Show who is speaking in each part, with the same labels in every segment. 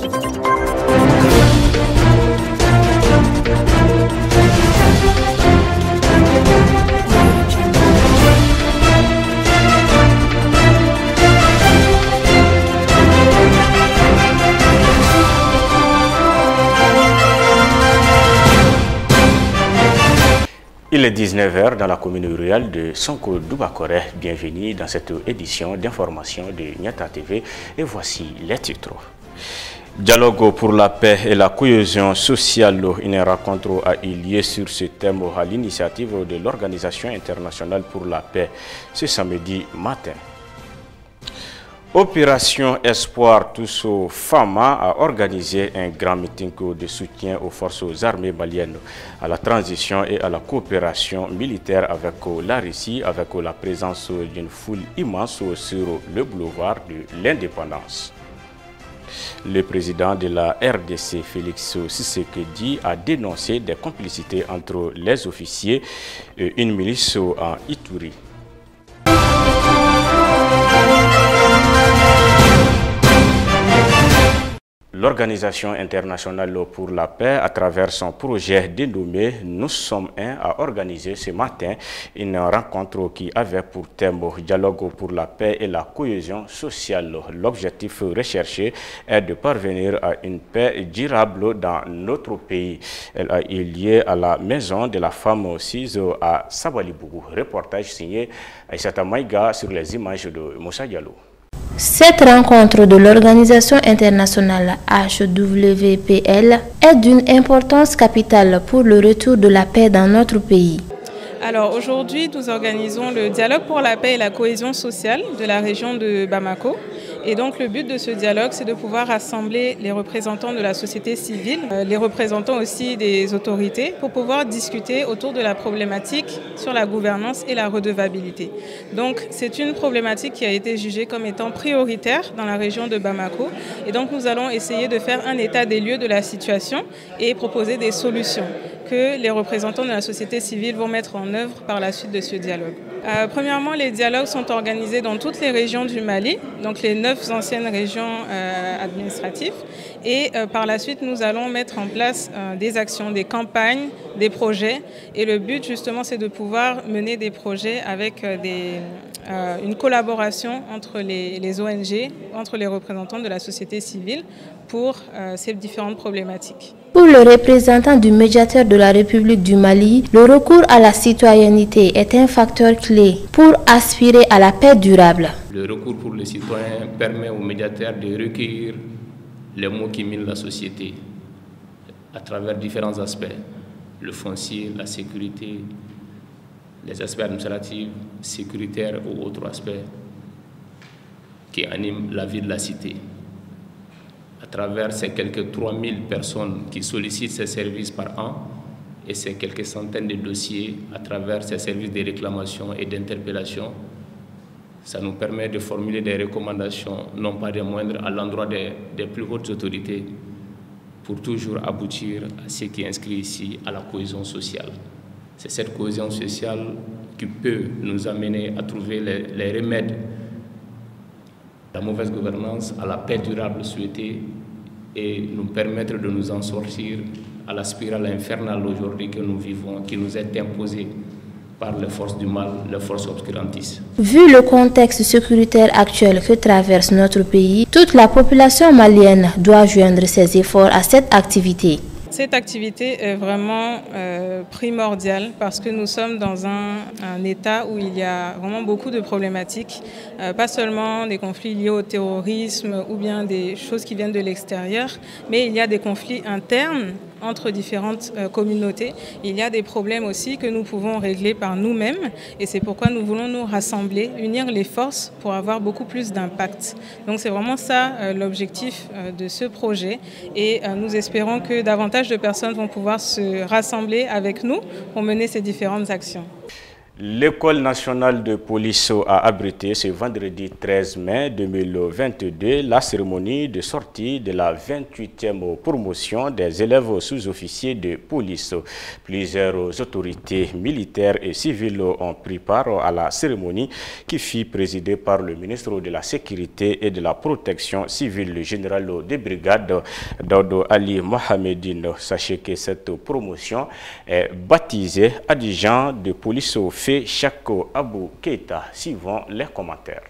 Speaker 1: Il est 19 h dans la commune rurale de Sonko-Doubakoré. Bienvenue dans cette édition d'information de Niata TV et voici les titres. Dialogue pour la paix et la cohésion sociale. Une rencontre a eu lieu sur ce thème à l'initiative de l'Organisation internationale pour la paix ce samedi matin. Opération Espoir tous aux FAMA a organisé un grand meeting de soutien aux forces armées maliennes, à la transition et à la coopération militaire avec la Russie, avec la présence d'une foule immense sur le boulevard de l'Indépendance. Le président de la RDC, Félix Tshisekedi, a dénoncé des complicités entre les officiers et une milice en Ituri. L'Organisation internationale pour la paix, à travers son projet dénommé « Nous sommes un », a organisé ce matin une rencontre qui avait pour thème « Dialogue pour la paix et la cohésion sociale ». L'objectif recherché est de parvenir à une paix durable dans notre pays. Elle a eu lieu à la Maison de la Femme 6 à Sabalibougou. Reportage signé Aïssata Maïga sur les images de Moussa Diallo.
Speaker 2: Cette rencontre de l'Organisation internationale HWPL est d'une importance capitale pour le retour de la paix dans notre pays.
Speaker 3: Alors aujourd'hui, nous organisons le dialogue pour la paix et la cohésion sociale de la région de Bamako. Et donc le but de ce dialogue, c'est de pouvoir rassembler les représentants de la société civile, les représentants aussi des autorités, pour pouvoir discuter autour de la problématique sur la gouvernance et la redevabilité. Donc c'est une problématique qui a été jugée comme étant prioritaire dans la région de Bamako. Et donc nous allons essayer de faire un état des lieux de la situation et proposer des solutions que les représentants de la société civile vont mettre en œuvre par la suite de ce dialogue. Premièrement, les dialogues sont organisés dans toutes les régions du Mali, donc les 9 anciennes régions administratives. Et par la suite, nous allons mettre en place des actions, des campagnes, des projets. Et le but, justement, c'est de pouvoir mener des projets avec une collaboration entre les ONG, entre les représentants de la société civile pour ces différentes problématiques.
Speaker 2: Pour le représentant du médiateur de la République du Mali, le recours à la citoyenneté est un facteur clé pour aspirer à la paix durable.
Speaker 4: Le recours pour les citoyens permet au médiateur de recueillir les mots qui minent la société à travers différents aspects, le foncier, la sécurité, les aspects administratifs, sécuritaires ou autres aspects qui animent la vie de la cité. À travers ces quelques 3000 personnes qui sollicitent ces services par an et ces quelques centaines de dossiers à travers ces services de réclamation et d'interpellation, ça nous permet de formuler des recommandations, non pas des moindres, à l'endroit des plus hautes autorités pour toujours aboutir à ce qui est inscrit ici, à la cohésion sociale. C'est cette cohésion sociale qui peut nous amener à trouver les remèdes à la mauvaise gouvernance, à la paix durable souhaitée et nous permettre de nous en sortir à la spirale infernale aujourd'hui que nous vivons, qui nous est imposée par les forces du mal, les forces obscurantistes. Vu
Speaker 2: le contexte sécuritaire actuel que traverse notre pays, toute la population malienne doit joindre ses efforts à cette activité.
Speaker 3: Cette activité est vraiment primordiale parce que nous sommes dans un état où il y a vraiment beaucoup de problématiques, pas seulement des conflits liés au terrorisme ou bien des choses qui viennent de l'extérieur, mais il y a des conflits internes entre différentes communautés. Il y a des problèmes aussi que nous pouvons régler par nous-mêmes et c'est pourquoi nous voulons nous rassembler, unir les forces pour avoir beaucoup plus d'impact. Donc c'est vraiment ça l'objectif de ce projet et nous espérons que davantage de personnes vont pouvoir se rassembler avec nous pour mener ces différentes actions.
Speaker 1: L'école nationale de police a abrité ce vendredi 13 mai 2022 la cérémonie de sortie de la 28e promotion des élèves sous-officiers de police. Plusieurs autorités militaires et civiles ont pris part à la cérémonie qui fut présidée par le ministre de la Sécurité et de la Protection civile, le général de brigade Daouda Ali Mohamedine. Sachez que cette promotion est baptisée adjudant de police au Chako Abou Keita, suivant les commentaires.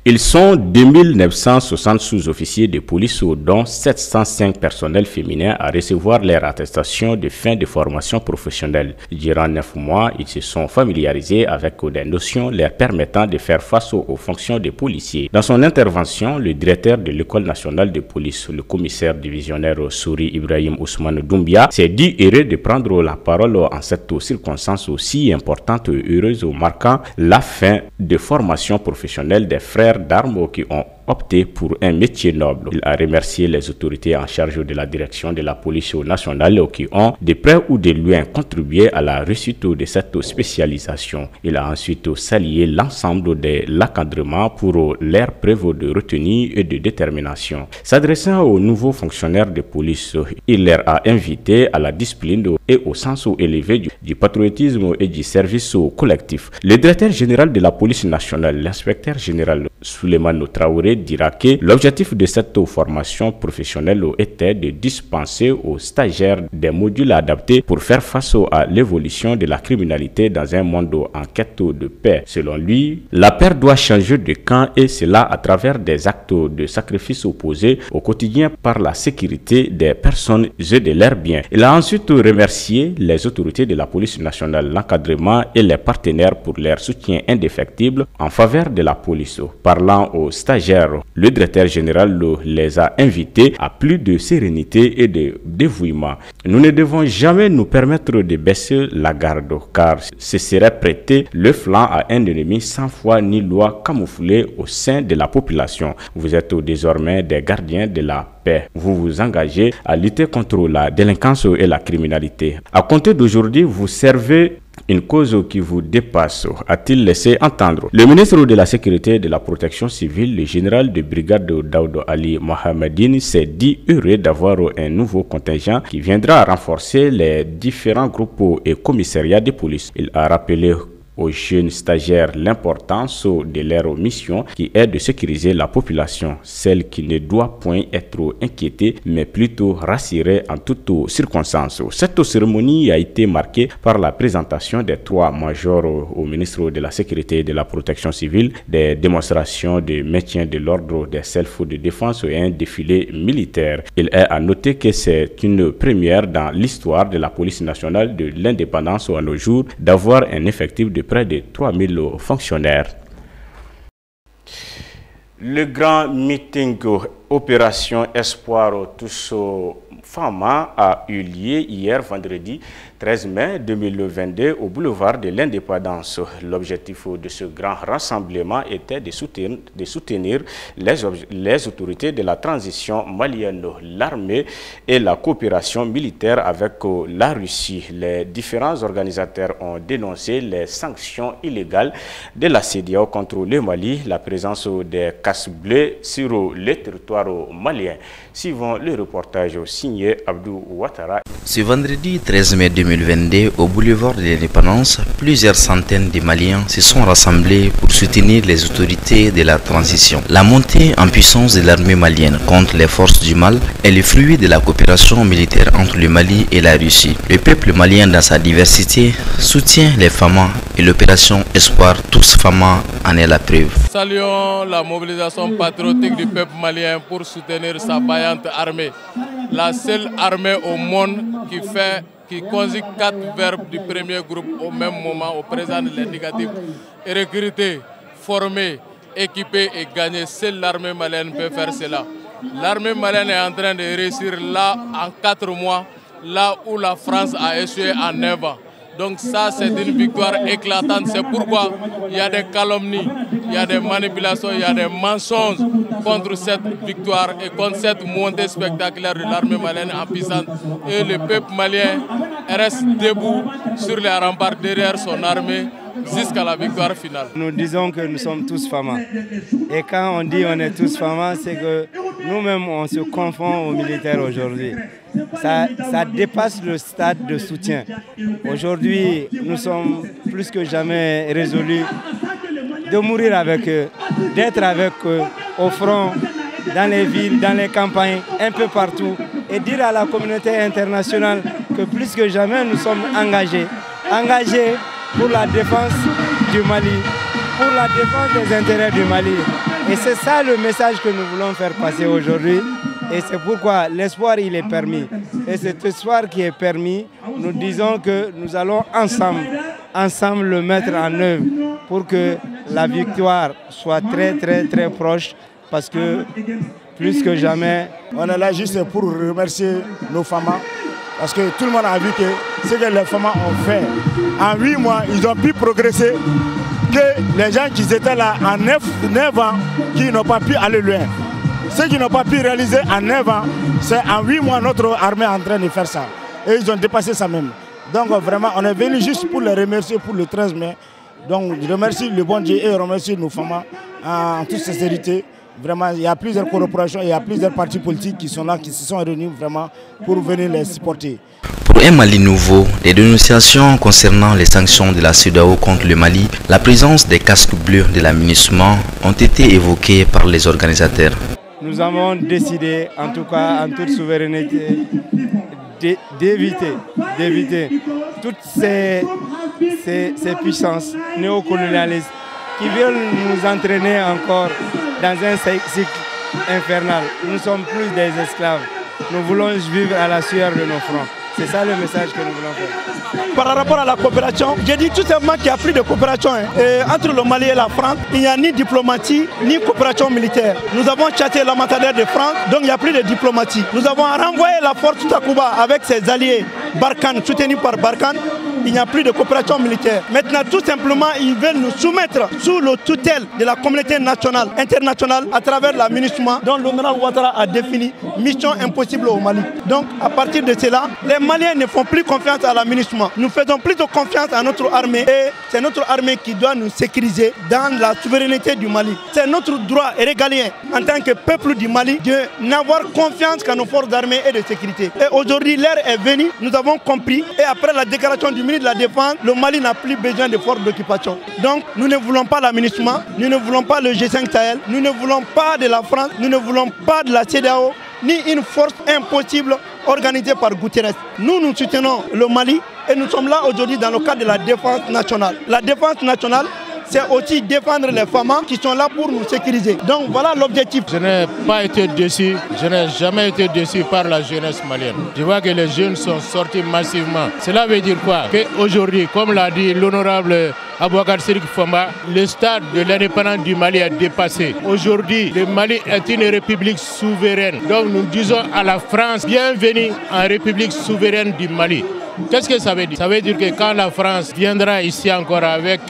Speaker 1: Ils sont 2960 sous-officiers de police, dont 705 personnels féminins à recevoir leur attestation de fin de formation professionnelle. Durant 9 mois, ils se sont familiarisés avec des notions leur permettant de faire face aux fonctions de policiers. Dans son intervention, le directeur de l'école nationale de police, le commissaire divisionnaire Souri Ibrahim Ousmane Doumbia, s'est dit heureux de prendre la parole en cette circonstance aussi importante et heureuse, marquant la fin de formation professionnelle des frères d'armes qui ont opté pour un métier noble. Il a remercié les autorités en charge de la direction de la police nationale qui ont de près ou de loin contribué à la réussite de cette spécialisation. Il a ensuite salué l'ensemble de l'encadrement pour leur preuve de retenue et de détermination. S'adressant aux nouveaux fonctionnaires de police, il leur a invité à la discipline et au sens élevé du patriotisme et du service collectif. Le directeur général de la police nationale, l'inspecteur général Souleymane Traoré, dira que l'objectif de cette formation professionnelle était de dispenser aux stagiaires des modules adaptés pour faire face à l'évolution de la criminalité dans un monde en quête de paix. Selon lui, la paix doit changer de camp, et cela à travers des actes de sacrifice opposés au quotidien par la sécurité des personnes et de leurs biens. Il a ensuite remercié les autorités de la police nationale, l'encadrement et les partenaires pour leur soutien indéfectible en faveur de la police. Parlant aux stagiaires, le directeur général les a invités à plus de sérénité et de dévouement. Nous ne devons jamais nous permettre de baisser la garde, car ce serait prêter le flanc à un ennemi sans foi ni loi camouflé au sein de la population. Vous êtes désormais des gardiens de la paix. Vous vous engagez à lutter contre la délinquance et la criminalité. À compter d'aujourd'hui, vous servez une cause qui vous dépasse, a-t-il laissé entendre. Le ministre de la Sécurité et de la Protection civile, le général de brigade Daouda Ali Mohamedine, s'est dit heureux d'avoir un nouveau contingent qui viendra renforcer les différents groupes et commissariats de police. Il a rappelé aux jeunes stagiaires l'importance de leur mission qui est de sécuriser la population, celle qui ne doit point être inquiétée mais plutôt rassurée en toutes circonstances. Cette cérémonie a été marquée par la présentation des 3 majors au ministre de la Sécurité et de la Protection civile, des démonstrations de maintien de l'ordre, des selfs de défense et un défilé militaire. Il est à noter que c'est une première dans l'histoire de la police nationale de l'indépendance à nos jours d'avoir un effectif de près de 3000 fonctionnaires. Le grand meeting Opération Espoir tous Fama a eu lieu hier vendredi 13 mai 2022 au boulevard de l'Indépendance. L'objectif de ce grand rassemblement était de soutenir les autorités de la transition malienne, l'armée et la coopération militaire avec la Russie. Les différents organisateurs ont dénoncé les sanctions illégales de la CEDEAO contre le Mali, la présence des casques bleus sur le territoire malien. Suivant le reportage signé Abdou Ouattara.
Speaker 5: Ce vendredi 13 mai 2022, au boulevard de l'Indépendance, plusieurs centaines de Maliens se sont rassemblés pour soutenir les autorités de la transition. La montée en puissance de l'armée malienne contre les forces du mal est le fruit de la coopération militaire entre le Mali et la Russie. Le peuple malien dans sa diversité soutient les FAMA et l'opération Espoir tous FAMA en est la preuve.
Speaker 6: Saluons la mobilisation patriotique du peuple malien pour soutenir sa vaillante armée. La seule armée au monde qui conjugue 4 verbes du premier groupe au même moment au présent de l'indicatif. Recruter, former, équiper et gagner. Seule l'armée malienne peut faire cela. L'armée malienne est en train de réussir là en 4 mois, là où la France a échoué en 9 ans. Donc ça, c'est une victoire éclatante. C'est pourquoi il y a des calomnies, il y a des manipulations, il y a des mensonges contre cette victoire et contre cette montée spectaculaire de l'armée malienne en puissance. Et le peuple malien reste debout sur les remparts derrière son armée jusqu'à la victoire finale.
Speaker 7: Nous disons que nous sommes tous Fama. Et quand on dit on est tous Fama, c'est que nous-mêmes on se confond aux militaires aujourd'hui. Ça dépasse le stade de soutien. Aujourd'hui, nous sommes plus que jamais résolus de mourir avec eux, d'être avec eux au front, dans les villes, dans les campagnes, un peu partout, et dire à la communauté internationale que plus que jamais nous sommes engagés pour la défense du Mali, pour la défense des intérêts du Mali. Et c'est ça le message que nous voulons faire passer aujourd'hui. Et c'est pourquoi l'espoir, il est permis. Et cet espoir qui est permis, nous disons que nous allons ensemble le mettre en œuvre pour que la victoire soit très proche. Parce que plus que jamais,
Speaker 8: on est là juste pour remercier nos Fama. Parce que tout le monde a vu que ce que les Fama ont fait, en 8 mois, ils ont pu progresser. Que les gens qui étaient là en 9 ans, qui n'ont pas pu aller loin. Ceux qui n'ont pas pu réaliser en 9 ans, c'est en 8 mois notre armée est en train de faire ça. Et ils ont dépassé ça même. Donc vraiment, on est venu juste pour les remercier pour le 13 mai. Donc je remercie le bon Dieu et je remercie nos Fama en toute sincérité. Vraiment, il y a plusieurs corporations, il y a plusieurs partis politiques qui sont là, qui se sont réunis vraiment pour venir les supporter.
Speaker 5: Pour un Mali nouveau, les dénonciations concernant les sanctions de la CEDEAO contre le Mali, la présence des casques bleus de la MINUSMA ont été évoquées par les organisateurs.
Speaker 7: Nous avons décidé, en tout cas en toute souveraineté, d'éviter toutes ces puissances néocolonialistes qui veulent nous entraîner encore dans un cycle infernal. Nous ne sommes plus des esclaves. Nous voulons vivre à la sueur de nos fronts. C'est ça le message que nous voulons faire.
Speaker 8: Par rapport à la coopération, j'ai dit tout simplement qu'il n'y a plus de coopération. Entre le Mali et la France, il n'y a ni diplomatie, ni coopération militaire. Nous avons chassé l'ambassadeur de France, donc il n'y a plus de diplomatie. Nous avons renvoyé la force Takuba avec ses alliés Barkhane, soutenus par Barkhane. Il n'y a plus de coopération militaire. Maintenant, tout simplement, ils veulent nous soumettre sous le tutelle de la communauté nationale, internationale, à travers la MINUSMA, dont l'honorable Ouattara a défini mission impossible au Mali. Donc, à partir de cela, les Maliens ne font plus confiance à la MINUSMA. Nous faisons plus de confiance à notre armée et c'est notre armée qui doit nous sécuriser dans la souveraineté du Mali. C'est notre droit régalien en tant que peuple du Mali de n'avoir confiance qu'à nos forces d'armée et de sécurité. Et aujourd'hui, l'heure est venue, nous avons compris, et après la déclaration du ministre de la Défense, le Mali n'a plus besoin de forces d'occupation. Donc, nous ne voulons pas la MINUSMA, nous ne voulons pas le G5 Sahel, nous ne voulons pas de la France, nous ne voulons pas de la CEDEAO, ni une force impossible organisée par Guterres. Nous soutenons le Mali et nous sommes là aujourd'hui dans le cadre de la défense nationale. La défense nationale, c'est aussi défendre les femmes qui sont là pour nous sécuriser. Donc voilà l'objectif.
Speaker 6: Je n'ai pas été déçu, je n'ai jamais été déçu par la jeunesse malienne. Je vois que les jeunes sont sortis massivement. Cela veut dire quoi? Qu'aujourd'hui, comme l'a dit l'honorable Aboubacar Sidiki Fama, le stade de l'indépendance du Mali est dépassé. Aujourd'hui, le Mali est une république souveraine. Donc nous disons à la France, bienvenue en république souveraine du Mali. Qu'est-ce que ça veut dire? Ça veut dire que quand la France viendra ici encore avec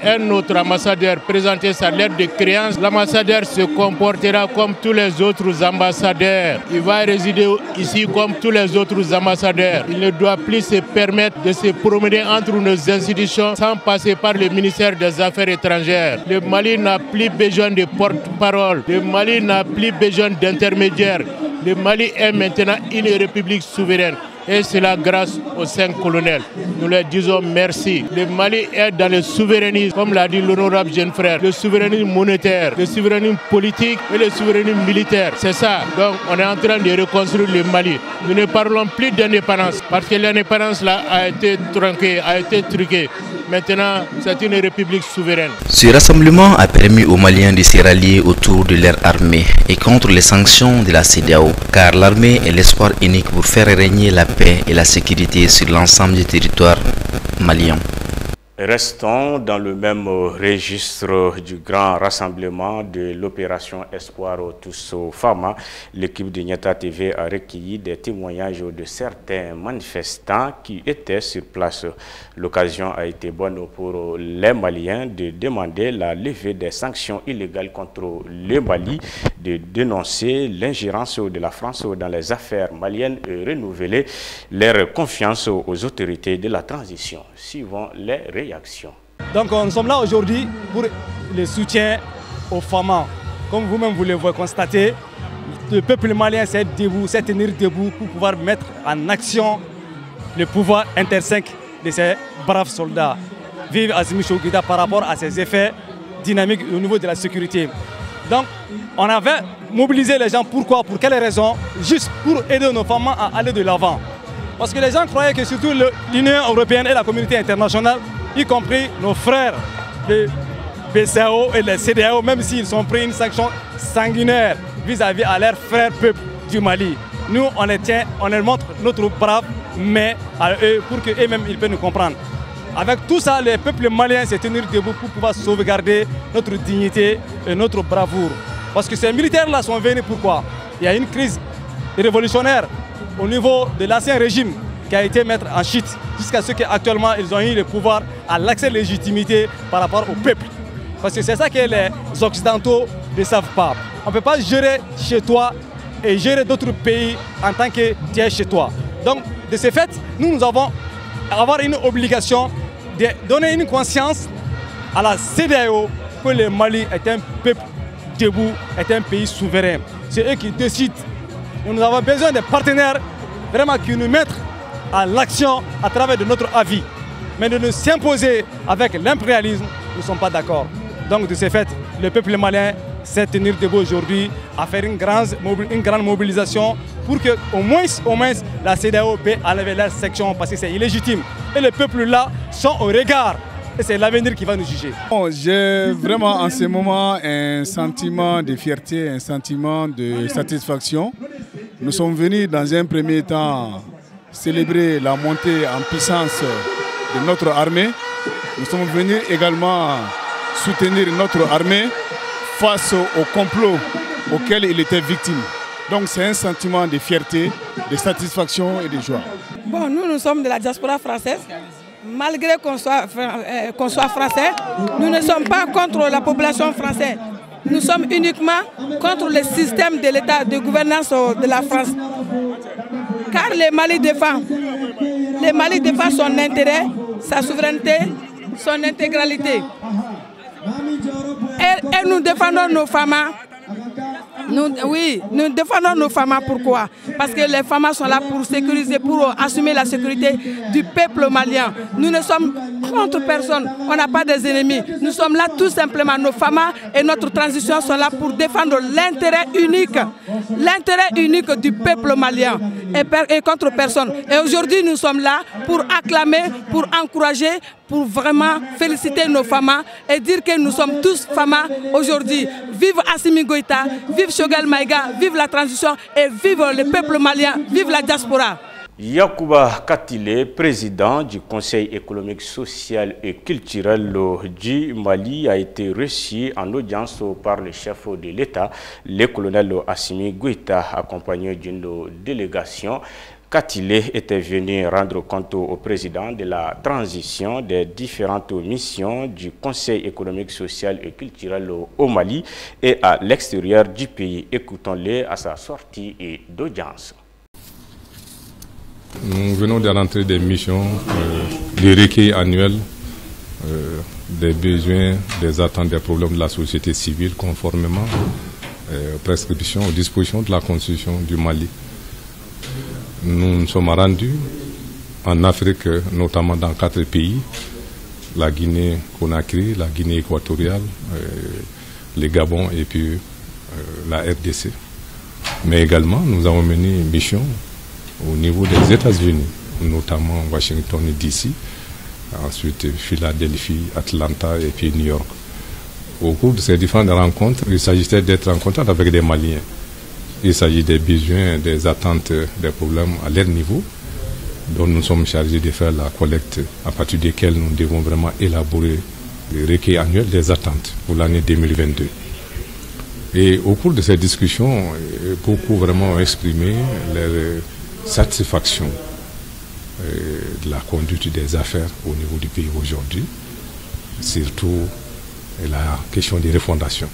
Speaker 6: un autre ambassadeur présenter sa lettre de créance, l'ambassadeur se comportera comme tous les autres ambassadeurs. Il va résider ici comme tous les autres ambassadeurs. Il ne doit plus se permettre de se promener entre nos institutions sans passer par le ministère des Affaires étrangères. Le Mali n'a plus besoin de porte-parole. Le Mali n'a plus besoin d'intermédiaires. Le Mali est maintenant une république souveraine. Et c'est la grâce aux 5 colonels. Nous leur disons merci. Le Mali est dans le souverainisme, comme l'a dit l'honorable jeune frère, le souverainisme monétaire, le souverainisme politique et le souverainisme militaire. C'est ça. Donc on est en train de reconstruire le Mali. Nous ne parlons plus d'indépendance parce que l'indépendance là a été tronquée, a été truquée. Maintenant, c'est une république souveraine.
Speaker 5: Ce rassemblement a permis aux Maliens de se rallier autour de leur armée et contre les sanctions de la CEDEAO, car l'armée est l'espoir unique pour faire régner la paix et la sécurité sur l'ensemble du territoire malien.
Speaker 1: Restons dans le même registre du grand rassemblement de l'opération Espoir tous Fama. L'équipe de Niata TV a recueilli des témoignages de certains manifestants qui étaient sur place. L'occasion a été bonne pour les Maliens de demander la levée des sanctions illégales contre le Mali, de dénoncer l'ingérence de la France dans les affaires maliennes et renouveler leur confiance aux autorités de la transition. Suivant les réactions.
Speaker 8: Donc nous sommes là aujourd'hui pour le soutien aux femmes. Comme vous-même vous le constatez, le peuple malien s'est tenu debout pour pouvoir mettre en action le pouvoir intrinsèque de ces braves soldats. Vive Assimi Goïta par rapport à ses effets dynamiques au niveau de la sécurité. Donc on avait mobilisé les gens, pourquoi, pour quelles raisons? Juste pour aider nos femmes à aller de l'avant. Parce que les gens croyaient que surtout l'Union européenne et la communauté internationale, y compris nos frères de BCAO et les CEDEAO, même s'ils ont pris une sanction sanguinaire vis-à-vis à leurs frères peuples du Mali. Nous, on les tient, on leur montre notre brave main à eux pour qu'eux-mêmes ils puissent nous comprendre. Avec tout ça, les peuples maliens s'est tenus debout pour pouvoir sauvegarder notre dignité et notre bravoure. Parce que ces militaires-là sont venus pourquoi? Il y a une crise révolutionnaire au niveau de l'ancien régime qui a été mettre en chute jusqu'à ce qu'actuellement ils ont eu le pouvoir à l'accès de légitimité par rapport au peuple. Parce que c'est ça que les Occidentaux ne savent pas. On ne peut pas gérer chez toi et gérer d'autres pays en tant que tu es chez toi. Donc de ce fait, nous avons une obligation de donner une conscience à la CEDEAO que le Mali est un peuple debout, est un pays souverain. C'est eux qui décident. Nous avons besoin de partenaires vraiment qui nous mettent à l'action à travers de notre avis. Mais de nous s'imposer avec l'impérialisme, nous ne sommes pas d'accord. Donc de ce fait, le peuple malien s'est tenu debout aujourd'hui à faire une grande mobilisation pour que au moins la CEDEAO peut enlever leur section parce que c'est illégitime. Et le peuple là sont au regard. Et c'est l'avenir qui va nous juger.
Speaker 9: J'ai vraiment en ce moment un sentiment de fierté, un sentiment de satisfaction. Nous sommes venus dans un premier temps célébrer la montée en puissance de notre armée. Nous sommes venus également soutenir notre armée face au complot auquel il était victime. Donc c'est un sentiment de fierté, de satisfaction et de joie.
Speaker 10: Bon, nous sommes de la diaspora française. Malgré qu'on soit français, nous ne sommes pas contre la population française. Nous sommes uniquement contre le système de l'État de gouvernance de la France. Car le Mali défend son intérêt, sa souveraineté, son intégralité. Et nous défendons nos femmes. Nous défendons nos femmes. Pourquoi? Parce que les femmes sont là pour sécuriser, pour assumer la sécurité du peuple malien. Nous ne sommes contre personne, on n'a pas des ennemis. Nous sommes là tout simplement, nos femmes et notre transition sont là pour défendre l'intérêt unique du peuple malien et contre personne. Et aujourd'hui, nous sommes là pour acclamer, pour encourager, pour vraiment féliciter nos femmes et dire que nous sommes tous femmes aujourd'hui. Vive Assimi Goïta, vive Choguel Maïga, vive la transition et vive le peuple malien, vive la diaspora.
Speaker 1: Yacouba Katile, président du Conseil économique, social et culturel du Mali, a été reçu en audience par le chef de l'État, le colonel Assimi Goïta, accompagné d'une délégation. Katile était venu rendre compte au président de la transition des différentes missions du Conseil économique, social et culturel au Mali et à l'extérieur du pays. Écoutons-le à sa sortie d'audience.
Speaker 11: Nous venons de rentrer des missions, des recueils annuels, des besoins, des attentes, des problèmes de la société civile conformément aux prescriptions, aux dispositions de la Constitution du Mali. Nous nous sommes rendus en Afrique, notamment dans 4 pays, la Guinée-Conakry, la Guinée équatoriale, le Gabon et puis la RDC. Mais également, nous avons mené une mission au niveau des États-Unis, notamment Washington DC, ensuite Philadelphie, Atlanta et puis New York. Au cours de ces différentes rencontres, il s'agissait d'être en contact avec des Maliens. Il s'agit des besoins, des attentes, des problèmes à leur niveau, dont nous sommes chargés de faire la collecte, à partir desquels nous devons vraiment élaborer le recueil annuel des attentes pour l'année 2022. Et au cours de ces discussions, beaucoup vraiment ont exprimé leur satisfaction de la conduite des affaires au niveau du pays aujourd'hui, surtout la question des refondation.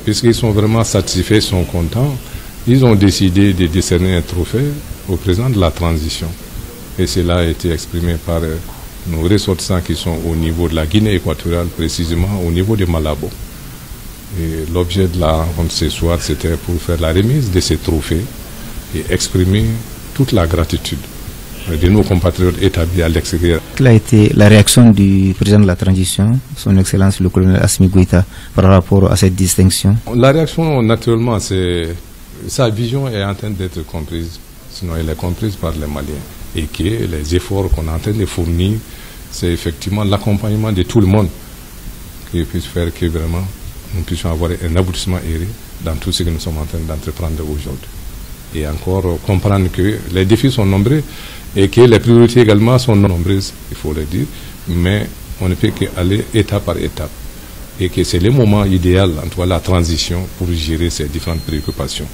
Speaker 11: Puisqu'ils sont vraiment satisfaits, sont contents, ils ont décidé de décerner un trophée au président de la transition. Et cela a été exprimé par nos ressortissants qui sont au niveau de la Guinée équatoriale, précisément au niveau de Malabo. Et l'objet de la rencontre ce soir, c'était pour faire la remise de ces trophées et exprimer toute la gratitude de nos compatriotes établis à l'extérieur.
Speaker 12: Quelle a été la réaction du président de la transition, son Excellence le colonel Assimi Goïta, par rapport à cette distinction?
Speaker 11: La réaction, naturellement, c'est sa vision est en train d'être comprise, sinon elle est comprise par les Maliens. Et que les efforts qu'on est en train de fournir, c'est effectivement l'accompagnement de tout le monde qui puisse faire que vraiment nous puissions avoir un aboutissement aéré dans tout ce que nous sommes en train d'entreprendre aujourd'hui. Et encore comprendre que les défis sont nombreux et que les priorités également sont nombreuses, il faut le dire, mais on ne peut qu'aller étape par étape. Et que c'est le moment idéal, en tout cas la transition, pour gérer ces différentes préoccupations.